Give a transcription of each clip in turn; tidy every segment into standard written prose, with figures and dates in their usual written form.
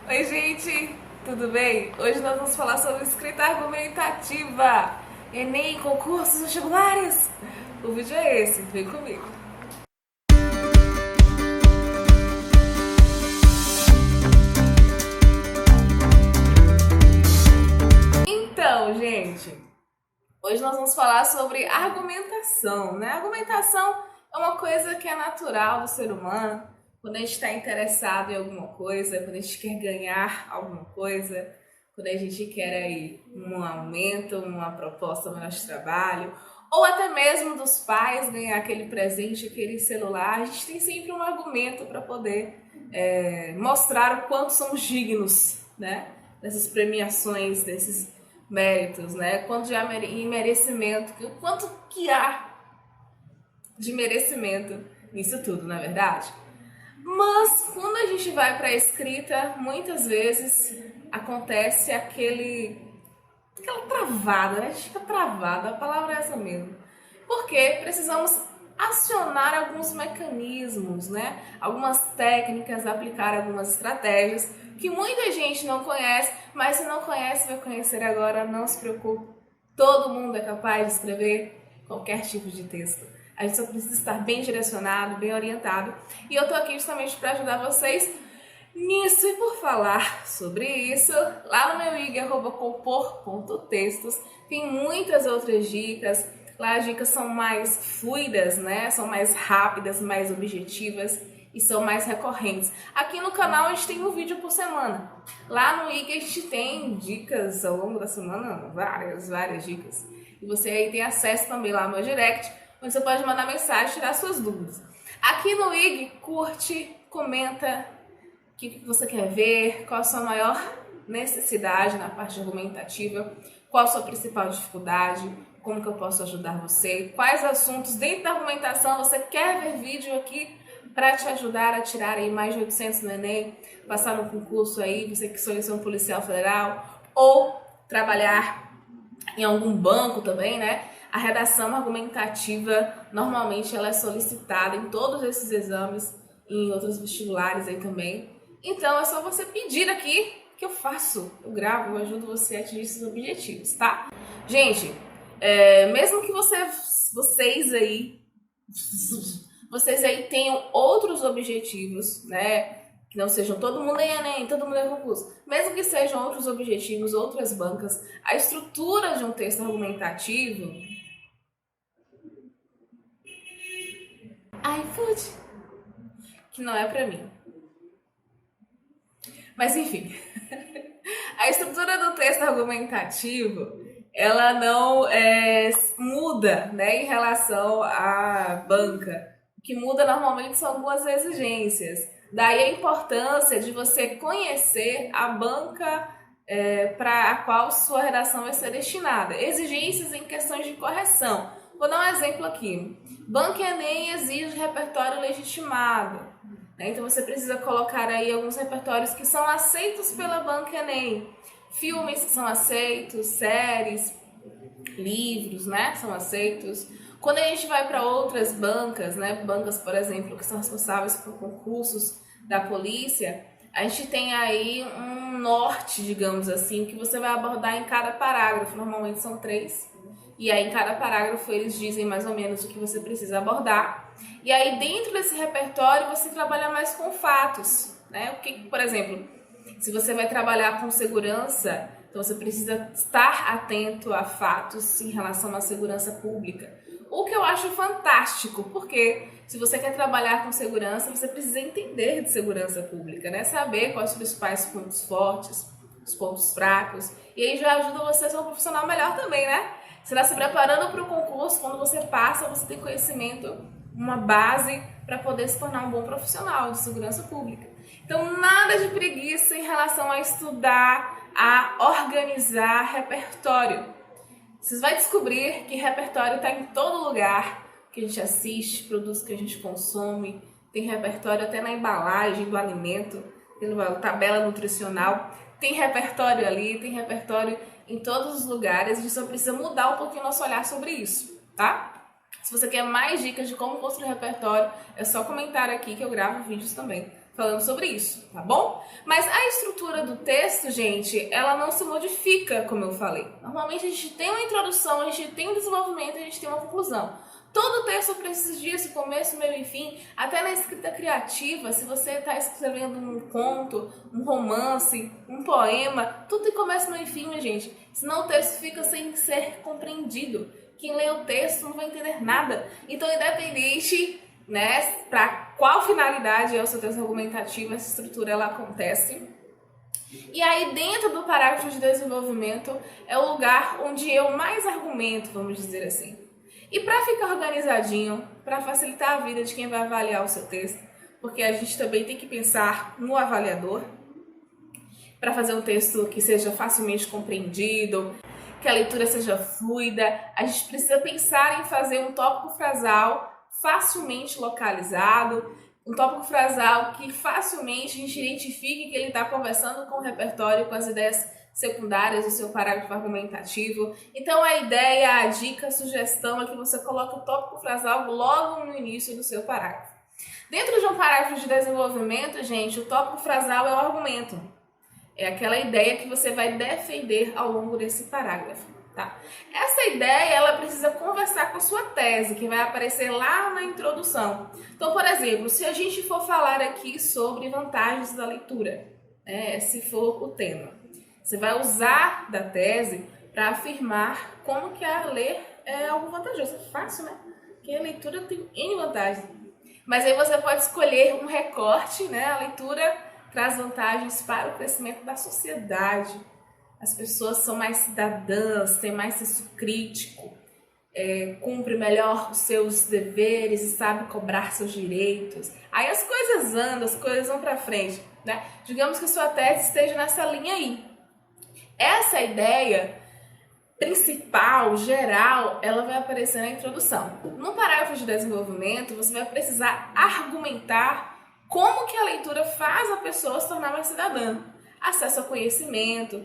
Oi, gente, tudo bem? Hoje nós vamos falar sobre escrita argumentativa, Enem, concursos vestibulares. O vídeo é esse, vem comigo. Então, gente, hoje nós vamos falar sobre argumentação, né? Argumentação é uma coisa que é natural do ser humano. Quando a gente está interessado em alguma coisa, quando a gente quer ganhar alguma coisa, quando a gente quer aí um aumento, uma proposta melhor de trabalho, ou até mesmo dos pais ganhar aquele presente, aquele celular, a gente tem sempre um argumento para poder mostrar o quanto somos dignos, né? Dessas premiações, desses méritos, né? Quanto de merecimento, quanto que há de merecimento nisso tudo, não é verdade? Mas quando a gente vai para a escrita, muitas vezes acontece aquela travada, né? A gente fica travada, a palavra é essa mesmo. Porque precisamos acionar alguns mecanismos, né? Algumas técnicas, aplicar algumas estratégias que muita gente não conhece, mas se não conhece, vai conhecer agora, não se preocupe. Todo mundo é capaz de escrever qualquer tipo de texto. A gente só precisa estar bem direcionado, bem orientado. E eu tô aqui justamente para ajudar vocês nisso. E por falar sobre isso, lá no meu IG, @compor.textos, tem muitas outras dicas. Lá as dicas são mais fluidas, né? São mais rápidas, mais objetivas e são mais recorrentes. Aqui no canal a gente tem um vídeo por semana. Lá no IG a gente tem dicas ao longo da semana, várias dicas. E você aí tem acesso também lá no meu direct, onde você pode mandar mensagem e tirar suas dúvidas. Aqui no IG, curte, comenta o que você quer ver, qual a sua maior necessidade na parte argumentativa, qual a sua principal dificuldade, como que eu posso ajudar você, quais assuntos dentro da argumentação você quer ver vídeo aqui para te ajudar a tirar aí mais de 800 no Enem, passar no concurso aí, você que sonha ser um policial federal, ou trabalhar em algum banco também, né? A redação argumentativa, normalmente ela é solicitada em todos esses exames e em outros vestibulares aí também. Então é só você pedir aqui que eu faço, eu gravo, eu ajudo você a atingir esses objetivos, tá? Gente, mesmo que vocês aí tenham outros objetivos, né? Que não sejam todo mundo em Enem, todo mundo em concurso. Mesmo que sejam outros objetivos, outras bancas, a estrutura de um texto argumentativo... iFood, que não é pra mim. Mas enfim, a estrutura do texto argumentativo, ela não muda, né, em relação à banca. O que muda normalmente são algumas exigências. Daí a importância de você conhecer a banca para a qual sua redação vai ser destinada. Exigências em questões de correção. Vou dar um exemplo aqui. Banca Enem exige repertório legitimado. Então você precisa colocar aí alguns repertórios que são aceitos pela Banca Enem. Filmes que são aceitos, séries, livros, né, são aceitos. Quando a gente vai para outras bancas, né, bancas, por exemplo, que são responsáveis por concursos da polícia, a gente tem aí um norte, digamos assim, que você vai abordar em cada parágrafo. Normalmente são 3. E aí em cada parágrafo eles dizem mais ou menos o que você precisa abordar. E aí dentro desse repertório você trabalha mais com fatos, né? O que, por exemplo, se você vai trabalhar com segurança, então você precisa estar atento a fatos em relação à segurança pública. O que eu acho fantástico, porque se você quer trabalhar com segurança, você precisa entender de segurança pública, né? Saber quais os principais pontos fortes, os pontos fracos. E aí já ajuda você a ser um profissional melhor também, né? Você está se preparando para o concurso, quando você passa, você tem conhecimento, uma base para poder se tornar um bom profissional de segurança pública. Então, nada de preguiça em relação a estudar, a organizar repertório. Vocês vão descobrir que repertório está em todo lugar que a gente assiste, produtos que a gente consome, tem repertório até na embalagem do alimento, tem tabela nutricional, tem repertório ali, tem repertório em todos os lugares, a gente só precisa mudar um pouquinho o nosso olhar sobre isso, tá? Se você quer mais dicas de como construir repertório, é só comentar aqui que eu gravo vídeos também falando sobre isso, tá bom? Mas a estrutura do texto, gente, ela não se modifica, como eu falei. Normalmente a gente tem uma introdução, a gente tem um desenvolvimento, a gente tem uma conclusão. Todo texto precisa disso, começo, meio e fim. Até na escrita criativa, se você está escrevendo um conto, um romance, um poema, tudo tem começo, meio e fim, minha gente. Senão o texto fica sem ser compreendido. Quem lê o texto não vai entender nada. Então, independente, né, para qual finalidade é o seu texto argumentativo, essa estrutura ela acontece. E aí, dentro do parágrafo de desenvolvimento, é o lugar onde eu mais argumento, vamos dizer assim. E para ficar organizadinho, para facilitar a vida de quem vai avaliar o seu texto, porque a gente também tem que pensar no avaliador, para fazer um texto que seja facilmente compreendido, que a leitura seja fluida, a gente precisa pensar em fazer um tópico frasal facilmente localizado, um tópico frasal que facilmente a gente identifique que ele está conversando com o repertório, com as ideias secundárias do seu parágrafo argumentativo. Então a ideia, a dica, a sugestão é que você coloque o tópico frasal logo no início do seu parágrafo. Dentro de um parágrafo de desenvolvimento, gente, o tópico frasal é o argumento. É aquela ideia que você vai defender ao longo desse parágrafo, tá? Essa ideia, ela precisa conversar com a sua tese, que vai aparecer lá na introdução. Então, por exemplo, se a gente for falar aqui sobre vantagens da leitura, né, se for o tema, você vai usar da tese para afirmar como que a ler é algo vantajoso. É fácil, né? Porque a leitura tem N vantagens. Mas aí você pode escolher um recorte, né? A leitura traz vantagens para o crescimento da sociedade. As pessoas são mais cidadãs, têm mais senso crítico, cumpre melhor os seus deveres e sabe cobrar seus direitos. Aí as coisas andam, as coisas vão para frente, né? Digamos que a sua tese esteja nessa linha aí. Essa ideia principal, geral, ela vai aparecer na introdução. No parágrafo de desenvolvimento, você vai precisar argumentar como que a leitura faz a pessoa se tornar mais cidadã. Acesso ao conhecimento,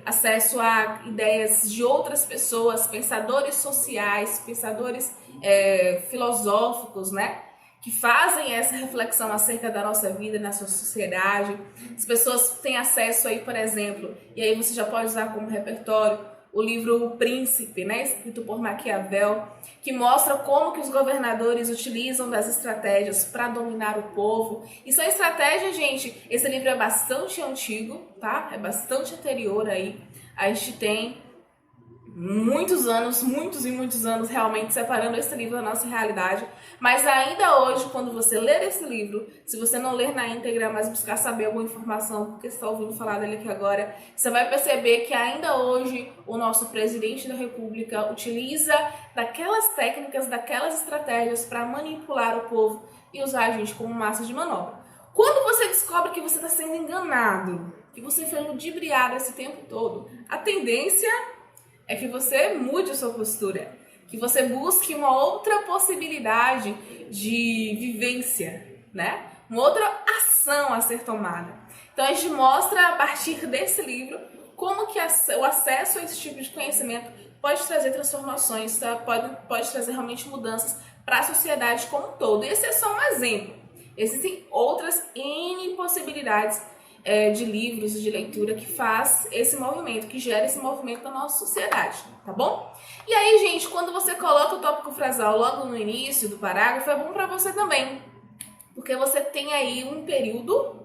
acesso a ideias de outras pessoas, pensadores sociais, pensadores filosóficos, né? Que fazem essa reflexão acerca da nossa vida, na sua sociedade. As pessoas têm acesso aí, por exemplo, e aí você já pode usar como repertório o livro O Príncipe, né, escrito por Maquiavel, que mostra como que os governadores utilizam das estratégias para dominar o povo. E são estratégias, gente, esse livro é bastante antigo, tá? É bastante anterior aí. A gente tem muitos e muitos anos realmente separando esse livro da nossa realidade, mas ainda hoje, quando você ler esse livro, se você não ler na íntegra, mas buscar saber alguma informação, porque você está ouvindo falar dele aqui agora, você vai perceber que ainda hoje o nosso presidente da República utiliza daquelas técnicas, daquelas estratégias para manipular o povo e usar a gente como massa de manobra. Quando você descobre que você está sendo enganado, que você foi ludibriado esse tempo todo, a tendência é que você mude a sua postura, que você busque uma outra possibilidade de vivência, né? Uma outra ação a ser tomada. Então a gente mostra a partir desse livro como que o acesso a esse tipo de conhecimento pode trazer transformações, tá? pode trazer realmente mudanças para a sociedade como um todo. Esse é só um exemplo. Existem outras N possibilidades de livros, de leitura que faz esse movimento, que gera esse movimento na nossa sociedade, tá bom? E aí, gente, quando você coloca o tópico frasal logo no início do parágrafo, é bom para você também, porque você tem aí um período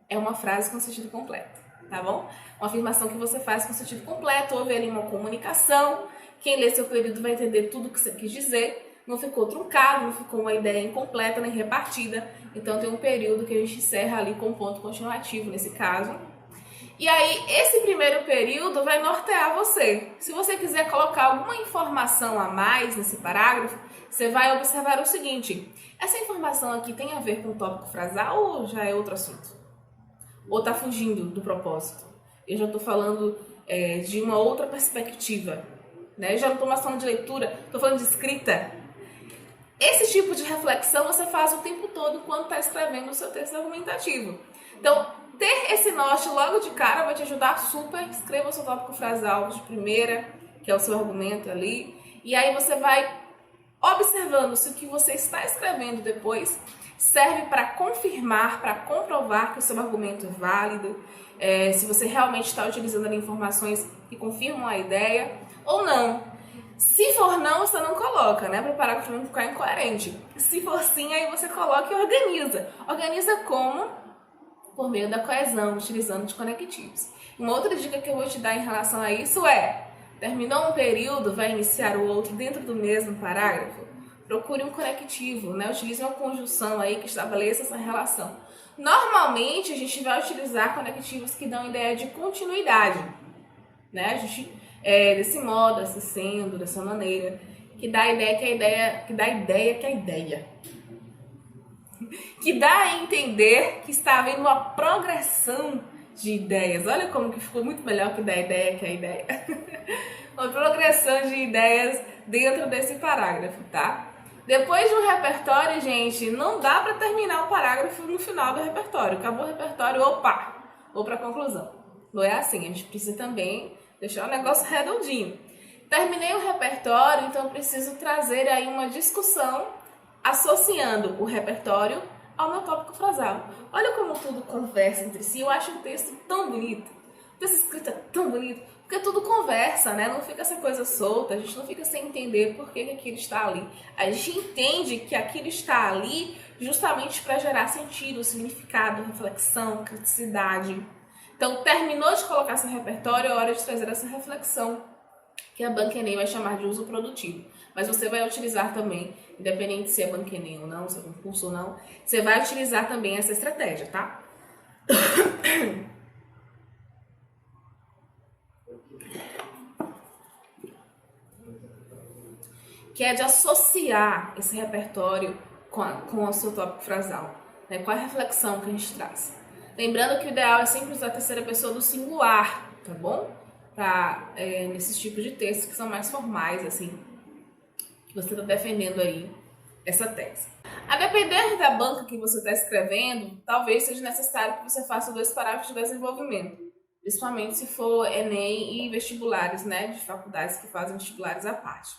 é uma frase com sentido completo, tá bom? Uma afirmação que você faz com sentido completo, houve ali uma comunicação, quem lê seu período vai entender tudo o que você quis dizer, não ficou truncado, não ficou uma ideia incompleta nem repartida. Então tem um período que a gente encerra ali com ponto continuativo nesse caso. E aí esse primeiro período vai nortear você. Se você quiser colocar alguma informação a mais nesse parágrafo, você vai observar o seguinte: essa informação aqui tem a ver com o tópico frasal ou já é outro assunto? Ou está fugindo do propósito? Eu já estou falando de uma outra perspectiva, né? Eu já não estou mais falando de leitura, estou falando de escrita. Esse tipo de reflexão você faz o tempo todo quando está escrevendo o seu texto argumentativo. Então, ter esse norte logo de cara vai te ajudar super. Escreva o seu tópico frasal de primeira, que é o seu argumento ali. E aí você vai observando se o que você está escrevendo depois serve para confirmar, para comprovar que o seu argumento é válido, se você realmente está utilizando ali informações que confirmam a ideia ou não. Se for não, você não coloca, né? Para o parágrafo não ficar incoerente. Se for sim, aí você coloca e organiza. Organiza como? Por meio da coesão, utilizando de conectivos. Uma outra dica que eu vou te dar em relação a isso é: terminou um período, vai iniciar o outro dentro do mesmo parágrafo? Procure um conectivo, né? Utilize uma conjunção aí que estabeleça essa relação. Normalmente, a gente vai utilizar conectivos que dão ideia de continuidade, né? A gente, desse modo, assim sendo, dessa maneira, que dá a ideia que dá a entender que está havendo uma progressão de ideias. Olha como que ficou muito melhor que dar ideia que a ideia. Uma progressão de ideias dentro desse parágrafo, tá? Depois de um repertório, gente, não dá para terminar o parágrafo no final do repertório. Acabou o repertório, opa, vou para a conclusão. Não é assim, a gente precisa também deixar o negócio redondinho. Terminei o repertório, então preciso trazer aí uma discussão associando o repertório ao meu tópico frasal. Olha como tudo conversa entre si. Eu acho um texto tão bonito. O texto escrito é tão bonito, porque tudo conversa, né? Não fica essa coisa solta, a gente não fica sem entender por que aquilo está ali. A gente entende que aquilo está ali justamente para gerar sentido, significado, reflexão, criticidade. Então, terminou de colocar seu repertório, é hora de trazer essa reflexão, que a Bank&Enem vai chamar de uso produtivo. Mas você vai utilizar também, independente se é Bank&Enem ou não, se é concurso ou não, você vai utilizar também essa estratégia, tá? Que é de associar esse repertório com o seu tópico frasal, né? Com a reflexão que a gente traz. Lembrando que o ideal é sempre usar a terceira pessoa do singular, tá bom? Nesses tipos de textos que são mais formais, assim, que você está defendendo aí essa tese. A depender da banca que você está escrevendo, talvez seja necessário que você faça 2 parágrafos de desenvolvimento, principalmente se for Enem e vestibulares, né, de faculdades que fazem vestibulares à parte.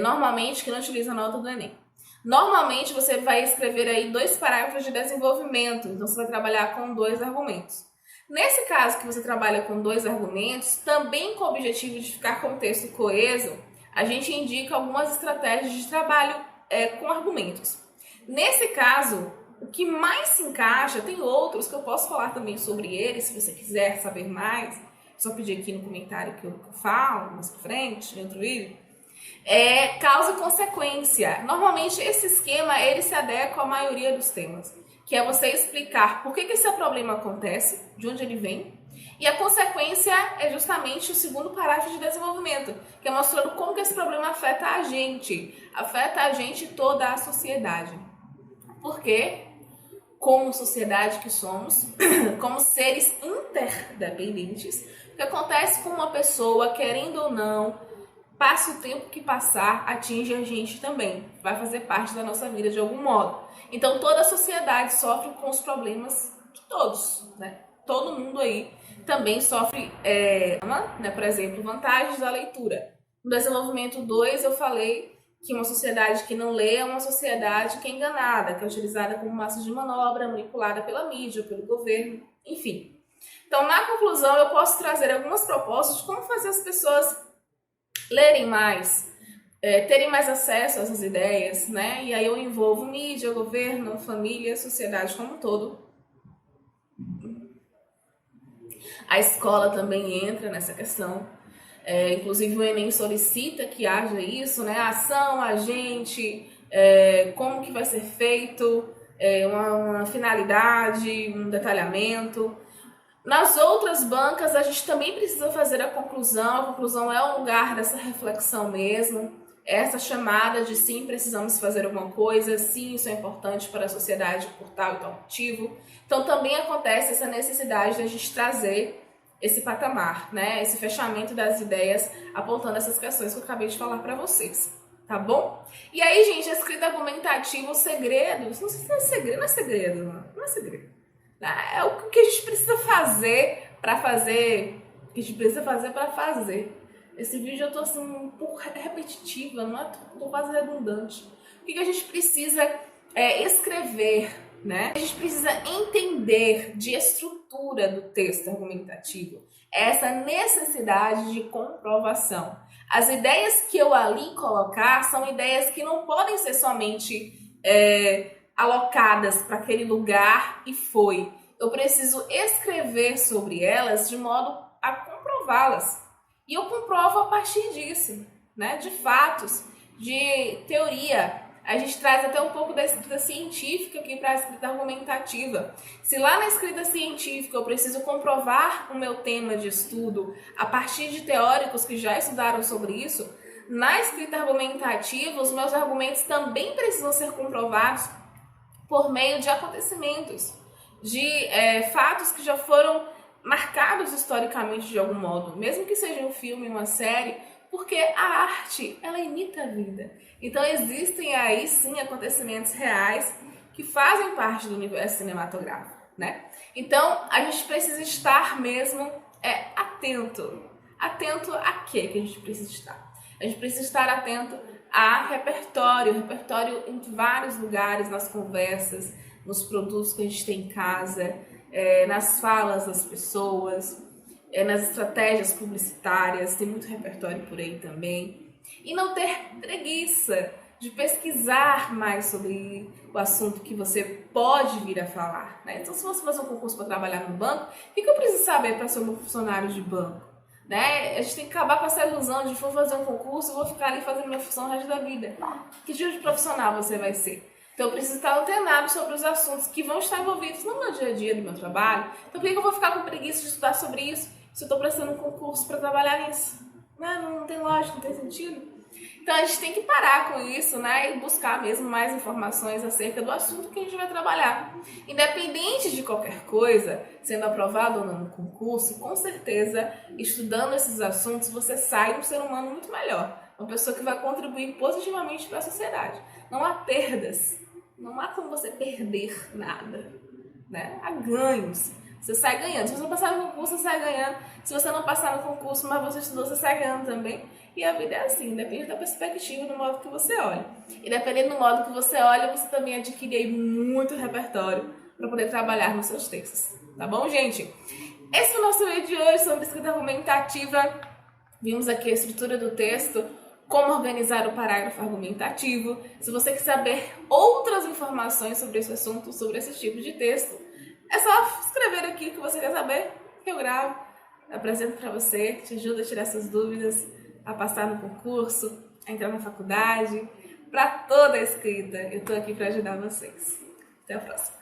Normalmente, que não utiliza a nota do Enem. Normalmente, você vai escrever aí 2 parágrafos de desenvolvimento, então você vai trabalhar com 2 argumentos. Nesse caso que você trabalha com 2 argumentos, também com o objetivo de ficar com o texto coeso, a gente indica algumas estratégias de trabalho com argumentos. Nesse caso, o que mais se encaixa, tem outros que eu posso falar também sobre eles, se você quiser saber mais, só pedir aqui no comentário que eu falo mais pra frente, em outro vídeo. Causa e consequência. Normalmente esse esquema ele se adequa à maioria dos temas, que é você explicar por que esse problema acontece, de onde ele vem, e a consequência é justamente o segundo parágrafo de desenvolvimento, que é mostrando como que esse problema afeta a gente e toda a sociedade. Porque, como sociedade que somos, como seres interdependentes, o que acontece com uma pessoa, querendo ou não, passe o tempo que passar, atinge a gente também. Vai fazer parte da nossa vida de algum modo. Então, toda a sociedade sofre com os problemas de todos, né? Todo mundo aí também sofre, né? Por exemplo, vantagens da leitura. No desenvolvimento 2, eu falei que uma sociedade que não lê é uma sociedade que é enganada, que é utilizada como massa de manobra, manipulada pela mídia, pelo governo, enfim. Então, na conclusão, eu posso trazer algumas propostas de como fazer as pessoas lerem mais, terem mais acesso a essas ideias, né? E aí eu envolvo mídia, governo, família, sociedade como um todo. A escola também entra nessa questão. Inclusive o Enem solicita que haja isso, né? Ação, agente, como que vai ser feito, uma finalidade, um detalhamento. Nas outras bancas, a gente também precisa fazer a conclusão é o lugar dessa reflexão mesmo, essa chamada de sim, precisamos fazer alguma coisa, sim, isso é importante para a sociedade por tal e tal motivo. Então, também acontece essa necessidade de a gente trazer esse patamar, né? Esse fechamento das ideias, apontando essas questões que eu acabei de falar para vocês, tá bom? E aí, gente, a escrita argumentativa, o segredo, não sei se é segredo, não é segredo, não é segredo. É o que a gente precisa fazer para fazer, o que a gente precisa fazer para fazer. Esse vídeo eu tô assim um pouco repetitiva, não é? Tô quase redundante. O que a gente precisa escrever, né? A gente precisa entender de estrutura do texto argumentativo, essa necessidade de comprovação. As ideias que eu ali colocar são ideias que não podem ser somente alocadas para aquele lugar e foi. Eu preciso escrever sobre elas de modo a comprová-las. E eu comprovo a partir disso, né? De fatos, de teoria. A gente traz até um pouco da escrita científica aqui para a escrita argumentativa. Se lá na escrita científica eu preciso comprovar o meu tema de estudo a partir de teóricos que já estudaram sobre isso, na escrita argumentativa os meus argumentos também precisam ser comprovados por meio de acontecimentos, de fatos que já foram marcados historicamente de algum modo, mesmo que seja um filme, uma série, porque a arte, ela imita a vida. Então existem aí sim acontecimentos reais que fazem parte do universo cinematográfico, né? Então a gente precisa estar mesmo atento. Atento a quê que a gente precisa estar? A gente precisa estar atento a repertório em vários lugares, nas conversas, nos produtos que a gente tem em casa, nas falas das pessoas, nas estratégias publicitárias, tem muito repertório por aí também. E não ter preguiça de pesquisar mais sobre o assunto que você pode vir a falar, né? Então, se você fazer um concurso para trabalhar no banco, o que eu preciso saber para ser um funcionário de banco? Né? A gente tem que acabar com essa ilusão de vou fazer um concurso, vou ficar ali fazendo minha função o resto da vida. Que tipo de profissional você vai ser? Então eu preciso estar antenado sobre os assuntos que vão estar envolvidos no meu dia a dia do meu trabalho. Então por que eu vou ficar com preguiça de estudar sobre isso se eu estou prestando um concurso para trabalhar nisso? Não tem lógica, não tem sentido. Então a gente tem que parar com isso, né, e buscar mesmo mais informações acerca do assunto que a gente vai trabalhar. Independente de qualquer coisa, sendo aprovado ou não no concurso, com certeza, estudando esses assuntos, você sai um ser humano muito melhor. Uma pessoa que vai contribuir positivamente para a sociedade. Não há perdas. Não há como você perder nada, né? Há ganhos. Você sai ganhando. Se você passar no concurso, você sai ganhando. Se você não passar no concurso, mas você estudou, você sai ganhando também. E a vida é assim, depende da perspectiva, do modo que você olha. E dependendo do modo que você olha, você também adquire aí muito repertório para poder trabalhar nos seus textos. Tá bom, gente? Esse foi o nosso vídeo de hoje sobre escrita argumentativa. Vimos aqui a estrutura do texto, como organizar o parágrafo argumentativo. Se você quer saber outras informações sobre esse assunto, sobre esse tipo de texto, é só escrever aqui o que você quer saber, que eu gravo, apresento para você, te ajuda a tirar essas dúvidas, a passar no concurso, a entrar na faculdade, para toda a escrita. Eu estou aqui para ajudar vocês. Até a próxima.